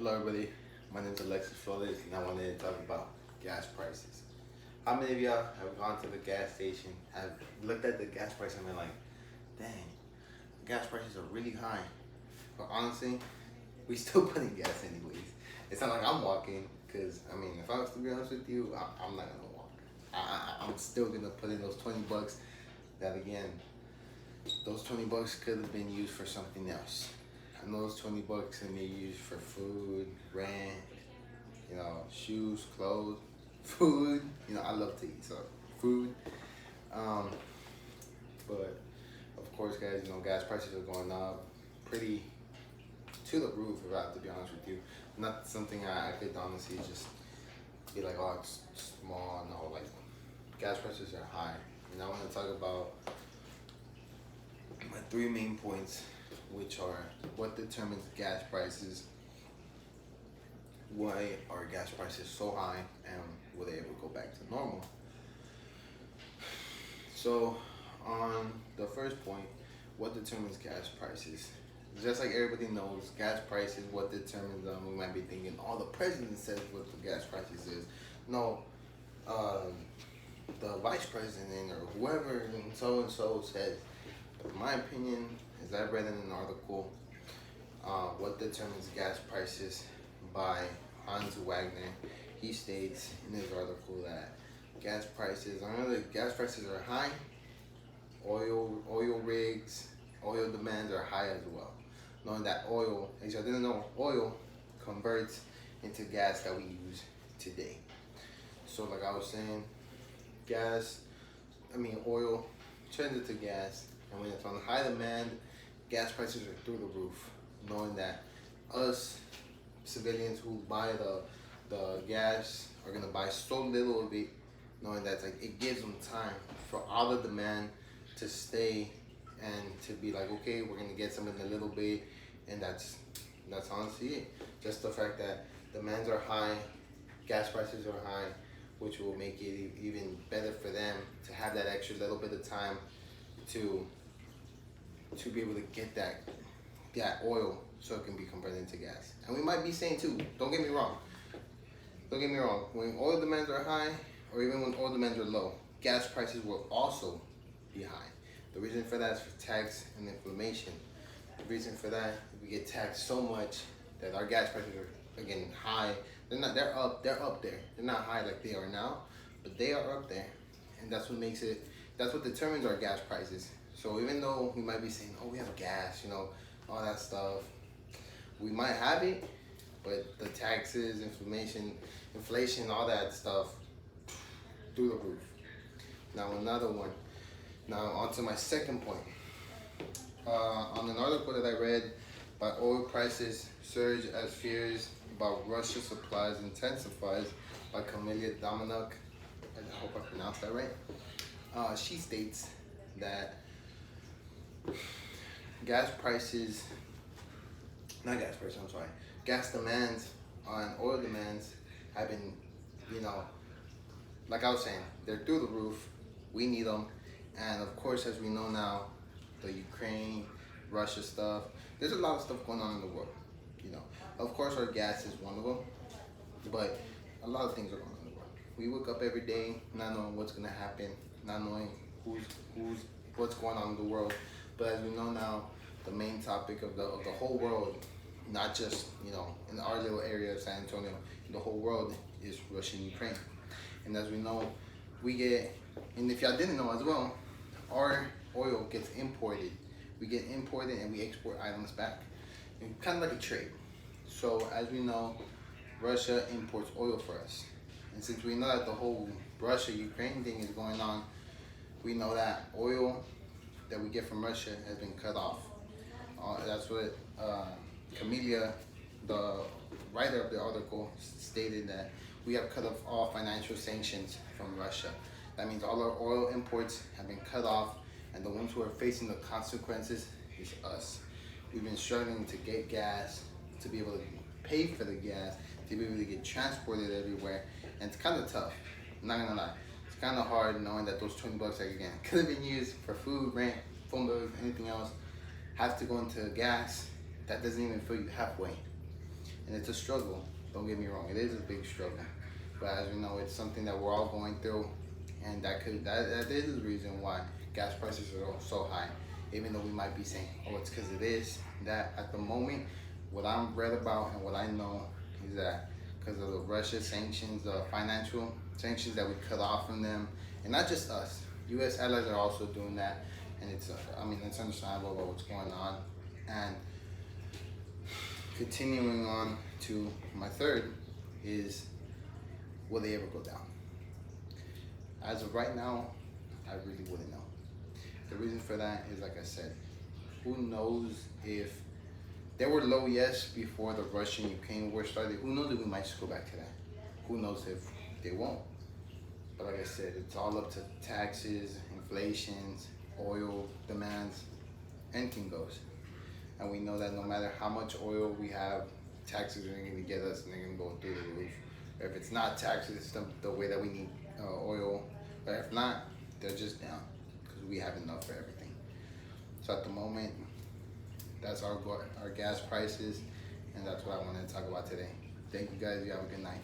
Hello everybody, my name is Alexis Flores and I wanted to talk about gas prices. How many of y'all have gone to the gas station, have looked at the gas price and been like, dang, gas prices are really high. But honestly, we still put in gas anyways. It's not like I'm walking, because I mean, if I was to be honest with you, I'm not gonna walk. I'm still gonna put in those 20 bucks that again, those 20 bucks could have been used for something else. I know those 20 bucks can be used for food, rent, shoes, clothes, food. I love to eat, so food. Um, but of course, guys, gas prices are going up pretty to the roof. If I have to be honest with you, not something I could honestly just be like, oh, it's small. No, like gas prices are high, and I want to talk about my three main points, which are what determines gas prices, why are gas prices so high, and will they ever go back to normal. So on the first point, what determines gas prices? Just like everybody knows, gas prices, what determines them. We might be thinking, oh, the president says what the gas prices is. No, the vice president or whoever and so says. But in my opinion, as I read in an article, what determines gas prices by Hans Wagner, he states in his article that gas prices are high, oil rigs, oil demands are high as well. Knowing that oil, as I didn't know, oil converts into gas that we use today. So like I was saying, oil turns into gas, and when it's on high demand, gas prices are through the roof. Knowing that us civilians who buy the gas are gonna buy so little of it, knowing that like it gives them time for all the demand to stay and to be like, okay, we're gonna get some in a little bit, and that's honestly it. Just the fact that demands are high, gas prices are high, which will make it even better for them to have that extra little bit of time to be able to get that oil so it can be converted into gas. And we might be saying too, don't get me wrong, when oil demands are high, or even when oil demands are low, gas prices will also be high. The reason for that is for tax and inflation. The reason for that, we get taxed so much that our gas prices are again high. They're up there. They're not high like they are now, but they are up there. And that's what determines our gas prices. So even though we might be saying, oh, we have gas, all that stuff, we might have it, but the taxes, inflation, all that stuff, through the roof. Now another one. Now on to my second point. On an article that I read, by oil prices surge as fears about Russia supplies intensifies, by Camelia Domenuk. I hope I pronounced that right. She states that gas demands and oil demands have been, like I was saying, they're through the roof. We need them. And of course, as we know now, the Ukraine, Russia stuff, there's a lot of stuff going on in the world. Of course, our gas is one of them, but a lot of things are going on in the world. We wake up every day not knowing what's going to happen, not knowing what's going on in the world. But as we know now, the main topic of the whole world, not just in our little area of San Antonio, the whole world is Russia and Ukraine. And as we know, and if y'all didn't know as well, our oil gets imported. We get imported and we export items back, and kind of like a trade. So as we know, Russia imports oil for us, and since we know that the whole Russia-Ukraine thing is going on, we know that oil that we get from Russia has been cut off. That's what Camelia, the writer of the article, stated, that we have cut off all financial sanctions from Russia. That means all our oil imports have been cut off, and the ones who are facing the consequences is us. We've been struggling to get gas, to be able to pay for the gas, to be able to get transported everywhere, and it's kind of tough. I'm not gonna lie, it's kind of hard knowing that those 20 bucks again could have been used for food, rent, phone bills, anything else, have to go into gas that doesn't even fill you halfway. and it's a struggle. Don't get me wrong, it is a big struggle. But as we know, it's something that we're all going through, and that is the reason why gas prices are so high. Even though we might be saying, oh, it's because it is that at the moment, what I'm read about and what I know is that because of the Russia sanctions, the financial sanctions that we cut off from them, and not just us, U.S. allies are also doing that, and it's understandable about what's going on. And continuing on to my third is, will they ever go down? As of right now, I really wouldn't know. The reason for that is, like I said, who knows if they were low, yes, before the Russian-Ukraine war started. Who knows if we might just go back to that? Who knows if they won't? But like I said, it's all up to taxes, inflations, oil demands, anything goes. And we know that no matter how much oil we have, taxes are going to get us and they're going to go through the roof. Or if it's not taxes, it's the way that we need oil. But if not, they're just down because we have enough for everything. So at the moment, that's our gas prices, and that's what I wanted to talk about today. Thank you guys. You have a good night.